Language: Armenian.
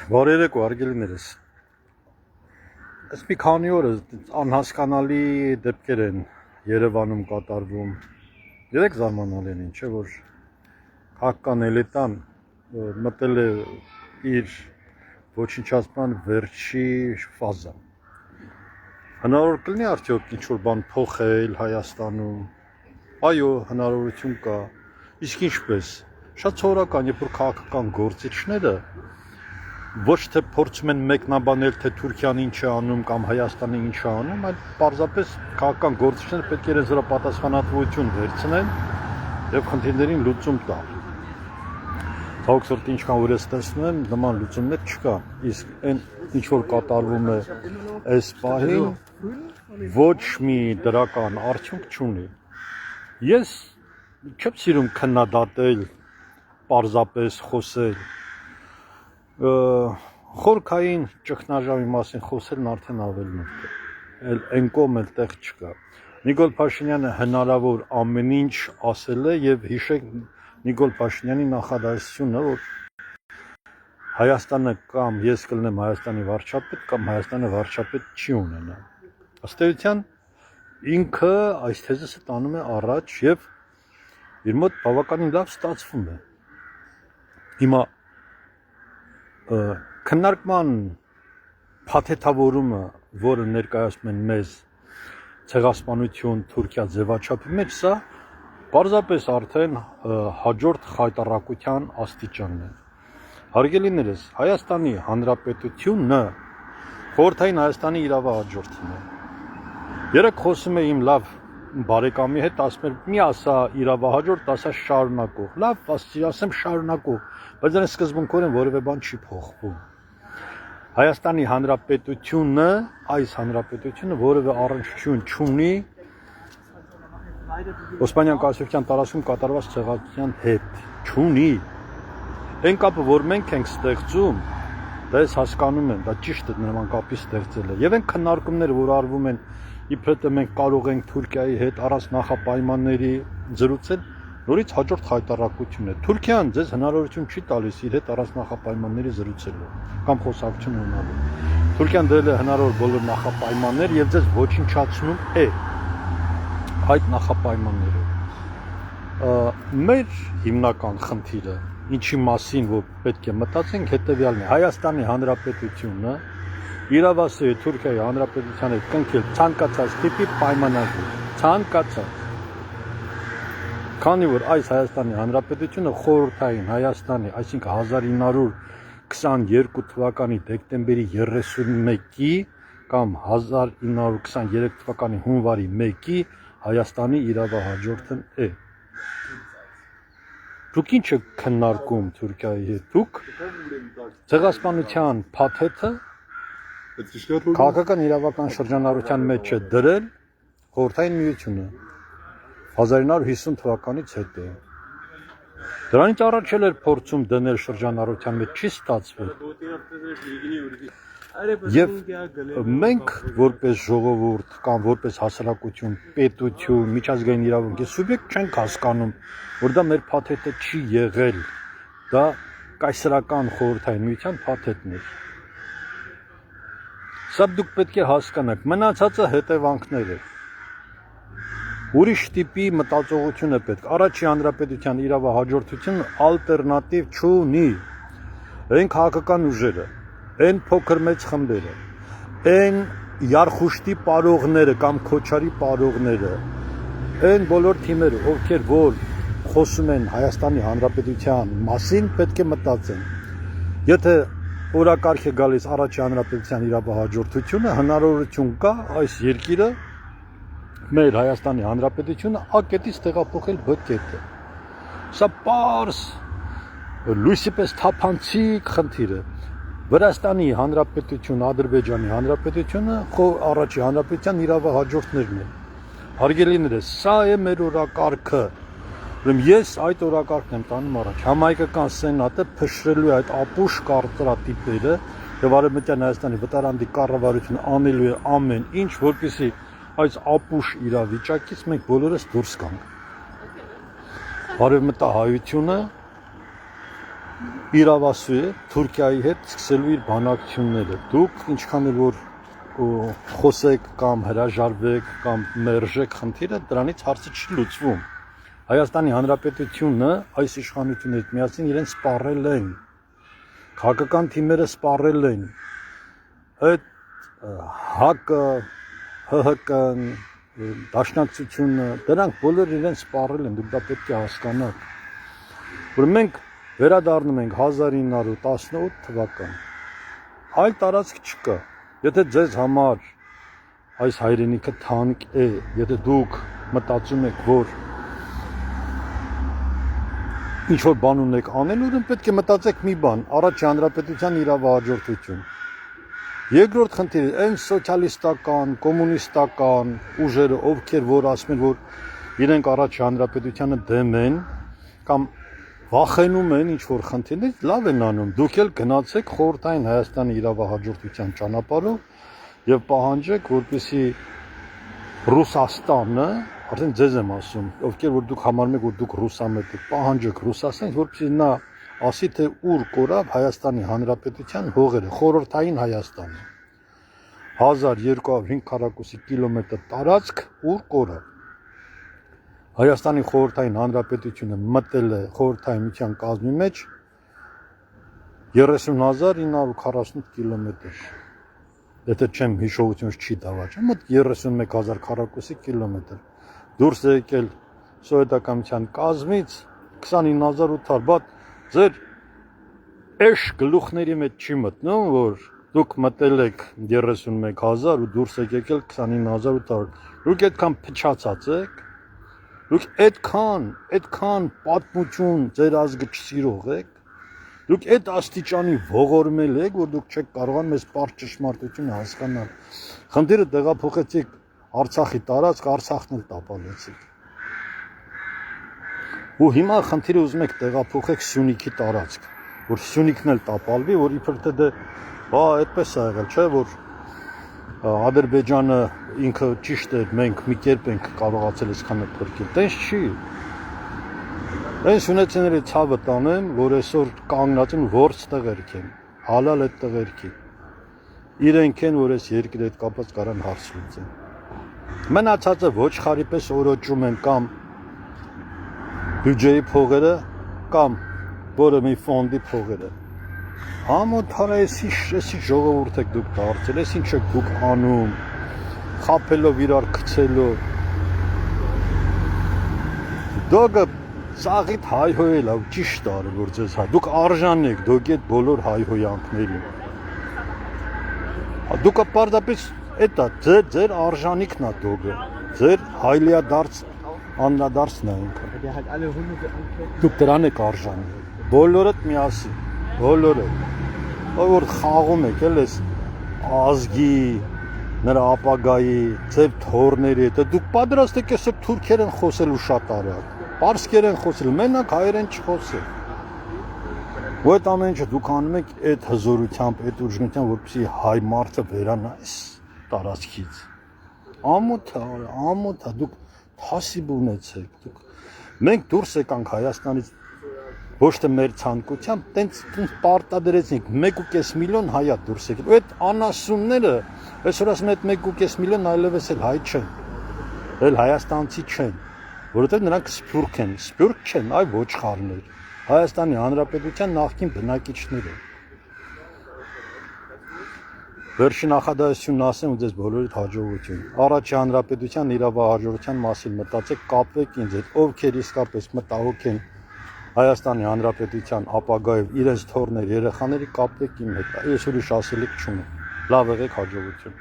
Բարերեկո արգելիներս, ըստ մի քանի օր անհասկանալի դեպքեր են Երևանում կատարվում, երեք զարմանալ են ինչ է, որ քաղաքական էլիտան մտել է իր ոչնչացման վերջի ֆազա։ Հնարավոր կլինի արդյոք ինչ-որ բան փոխել Հայաստանում, այո, հնարավորություն կա, իսկ ինչպես, շատ սովորական, երբ որ քաղաքական գործիչները ոչ թե փորձում են մեկնաբանել, թե Թուրքիան ինչ է անում կամ Հայաստանը ինչ է անում, այլ պարզապես քաղաքական գործիչները պետք է իրենց վրա պատասխանատվություն վերցնեն եւ խնդիրներին լուծում տալ։ Ցավոք սրտի ինչքան որ ես տեսնում եմ, նման լուծումներ չկա, իսկ այն ինչ որ կատարվում է այս պահին, ոչ մի դրական արդյունք չունի։ Ես չեմ սիրում քննադատել, պարզապես խոսել խորքային ճգնաժամի մասին խոսելն արդեն ավելի մտք է, այն կողմ էլ տեղ չկա։ Նիկոլ Փաշինյանը հնարավոր ամեն ինչ ասել է եւ հիշեք Նիկոլ Փաշինյանի նախադասությունը, որ Հայաստանը կամ ես կլինեմ Հայաստանի վարչապետ կամ Հայաստանը վարչապետ չի ունենա։ Ըստ էության ինքը այս թեզիսը տանում է առաջ եւ իր մոտ բավականին լավ ստացվում է։ Հիմա քննարկման փաթեթավորումը, որը ներկայացնում են մեզ ցեղասպանություն Թուրքիա ձևաչափի մեջ, սա պարզապես արդեն հաջորդ խայտառակության աստիճանն է։ Հարգելիներս, Հայաստանի Հանրապետությունը խորհրդային Հայաստանի իրավահաջորդն է։ Երեք խոսում եմ իմ լավ բարեկամի հետ, ասում եմ՝ մի ասա իրավահաջորդ, ասա շարունակող։ Լավ, ասեմ շարունակող, բայց դրանց սկզբունքորեն որևէ բան չի փոխվում։ Հայաստանի Հանրապետությունը, այս հանրապետությունը որևէ առնչություն չունի Օսմանյան կայսրության տարածքում կատարված ցեղասպանության հետ, չունի։ Այն կապը, որ մենք ենք ստեղծում, դա ես հասկանում եմ, դա ճիշտ է նման կապի ստեղծելը։ Եվ այն քննարկումները, որ արվում են, իբրև թե մենք կարող ենք Թուրքիայի հետ առանց նախապայմանների զրուցել, նորից հաջորդ խայտառակություն է։ Թուրքիան ձեզ հնարավորություն չի տալիս իր հետ առանց նախապայմանների զրուցելու կամ խոսակցություն ունենալու։ Թուրքիան դրել է հնարավոր բոլոր նախապայմաններ եւ ձեզ ոչնչացնում է այդ նախապայմանները։ Մեր հիմնական խնդիրը, ինչի մասին որ պետք է մտածենք, հետեւյալն է. Հայաստանի Հանրապետությունը իրավասու է Թուրքիայի Հանրապետության հետ կնքել ցանկացած տիպի պայմանագրեր, ցանկացած։ Քանի որ այս Հայաստանի Հանրապետությունը խորհրդային Հայաստանի, այսինքն 1922 թվականի դեկտեմբերի 31-ի կամ 1923 թվականի հունվարի 1-ի Հայաստանի իրավահաջորդն է։ Դուք ինչ եք քննարկում Թուրքիայի հետ։ Դուք ցեղասպանության փաթեթը քաղաքական իրավական շրջանառության մեջ է դրել խորհրդային միությունը 1950 թվականից հետո։ Դրանից առաջ էլ էր փորձում դնել շրջանառության մեջ, չի ստացվել։ Եվ մենք որպես ժողովուրդ կամ որպես հասարակություն, պետություն, միջազգային իրավունքի սուբյեկտ չենք հասկանում, որ դա մեր փաթեթը չի եղել, դա կայսրական խորհրդային միության փաթեթն էր։ Սա դուք պետք է հասկանաք, մնացածը հետևանքներ է։ Ուրիշ տիպի մտածողություն է պետք։ Առաջի հանրապետության իրավահաջորդությունը ալտերնատիվ չունի։ Այն քաղաքական ուժերը, այն փոքր մեծ խմբերը, այն Յարխուշտի պարողները կամ Քոչարի պարողները, այն բոլոր թիմերը, ովքեր որ խոսում են Հայաստանի Հանրապետության մասին, պետք է մտածեն։ Եթե օրակարգ է գալիս առաջի հանրապետության իրավահաջորդությունը, հնարավորություն կա այս երկիրը մեր Հայաստանի Հանրապետությունը ակետից տեղափոխել Բ կետը։ Սա պարզ լույսի պես թափանցիկ խնդիր է։ Վրաստանի Հանրապետությունը, Ադրբեջանի Հանրապետությունը առաջի հանրապետության իրավահաջորդներն են։ Հարգելիներս, սա է մեր օրակարգը։ Ուրեմն ես այդ օրակարգն եմ տանում առաջ։ Համահայկական սենատը փշրելու է այդ ապուշ կարծրատիպերը եւ Արևմտյան Հայաստանի վտարանդի կառավարությունը անելու է ամեն ինչ, որպեսզի այս ապուշ իրավիճակից մենք բոլորս դուրս գանք։ Արևմտահայությունը իրավասու է Թուրքիայի հետ սկսելու իր բանակցությունները։ Դուք ինչքան էլ որ խոսեք կամ հրաժարվեք կամ մերժեք խնդիրը, դրանից հարցը չի լուծվում։ Հայաստանի Հանրապետությունը այս իշխանությունների հետ միասին իրեն սպառել են։ Քաղաքական թիմերը սպառել են։ Այդ ՀԱԿ-ը, ՀՀԿ-ն, Դաշնակցությունը, դրանք բոլորը իրեն սպառել են, դուք դա պետք է հասկանաք։ Որ մենք վերադառնում ենք 1918 թվական։ Այլ տարածք չկա։ Եթե ձեզ համար այս հայրենիքը թանկ է, եթե դուք մտածում եք, որ ինչ որ բան ունեք անել, ուրեմն պետք է մտածեք մի բան, առաջ հանրապետության իրավահաջորդություն։ Երկրորդ խնդիրը այն սոցիալիստական, կոմունիստական ուժերը, ովքեր որ ասում են, որ իրենք առաջ հանրապետությանը դեմ են կամ վախենում են ինչ որ խնդիրներից, լավ են անում։ Դուք էլ գնացեք խորհրդային Հայաստանի իրավահաջորդության ճանապարհով եւ պահանջեք, որպեսզի Ռուսաստանը, արդեն ձեզ եմ ասում, ովքեր որ դուք համարում եք, որ դուք ռուսամետ եք, պահանջեք Ռուսաստանից, որպեսզի նա ասի, թե ուր կորավ Հայաստանի Հանրապետության հողերը, խորհրդային Հայաստանը։ 1205 քառակուսի կիլոմետր տարածք ուր կորավ։ Հայաստանի խորհրդային Հանրապետությունը մտել է խորհրդային միության կազմի մեջ 30,948 կիլոմետր։ Եթե չեմ հիշողությունս չի դավաճում, մոտ 31,000 քառակուսի կիլոմետր։ Դուրս է եկել սովետական կազմից 29,800, բայց ձեր էշ գլուխների մեջ չի մտնում, որ դուք մտել եք 31,000 ու դուրս եք եկել 29,800։ Դուք այդքան փչացած եք, դուք այդքան պատմություն ձեր ազգը չսիրող եք, դուք այդ աստիճանի ողորմել եք, որ դուք չեք կարողանում այս պարզ ճշմարտությունը հասկանալ։ Խնդիրը տեղափոխեցիք Արցախի տարածք, Արցախն էլ տապալեցիք։ Ու հիմա խնդիրը ուզում եք տեղափոխեք Սյունիքի տարածք, որ Սյունիքն էլ տապալվի, որ իբր թե դե, այդպես է եղել, չէ, որ Ադրբեջանը ինքը ճիշտ է, մենք մի կերպ ենք կարողացել այսքանը փրկել։ Տենց չի։ Այս ունեցողների ցավը տանեմ, որ այսօր կանգնած են ворց տղերք են, հալալ այդ տղերքի։ Իրենք են, որ այս երկրի հետ կապած կարան հարց լուծեն։ Մնացածը ոչխարի պես օրոջում են կամ բյուջեի փողերը կամ որը մի ֆոնդի փողերը։ Համոթարայեցի ժողովուրդ եք դուք դարձել, այս ինչ եք դուք անում, խափելով իրար գցելով։ Դոգը ծաղիդ հայհոյել է, ճիշտ արել որ ձեզ հայ։ Դուք արժան եք դոգի այդ բոլոր հայհոյանքներին։ Դուք պարզապես էտա ձեր արժանիքն է դոգը, ձեր հայլիադարձ աննադարձն է ինքը։ Դուք դրան եք արժան։ Բոլորդ միասին, բոլորը։ Որ խաղում եք էլ ես ազգի, նրա ապագայի, ձեր թորների հետ, դուք պատրաստ եք այսօր թուրքերեն խոսելու շատ արագ, պարսկերեն խոսել, մենակ հայերեն չխոսել։ Ու այդ ամեն ինչը դուք անում եք այդ հզորությամբ, այդ ուժգնությամբ, որպեսզի հայ մարդը վերանա այս տարածքից։ Ամոթ է, դուք հասիբ ունեցեք, մենք դուրս եկանք Հայաստանից ոչ թե մեր ցանկությամբ, տենց պարտադրեցինք 1.5 միլիոն հայա դուրս եկել։ Ու այդ անասունները, այսօր ասում են այդ 1.5 միլիոն այլևս էլ հայ չեն, էլ հայաստանցի չեն, որովհետև նրանք սփյուռք չեն, այ ոչխարներ, Հայաստանի Հանրապետության նախկին բնակիչներ են։ Վերջի նախադասությունն ասեմ ու ձեզ բոլորիդ հաջողություն։ Առաջի Հանրապետության իրավահաջորդության մասին մտածեք, կապվեք ինձ հետ, ովքեր իսկապես մտահոգ են Հայաստանի Հանրապետության ապագայով իրենց թորներ երեխաների կապվեք իմ հետ, ես ուրիշ ասելիք չունեմ։ Լավ եղեք, հաջողություն։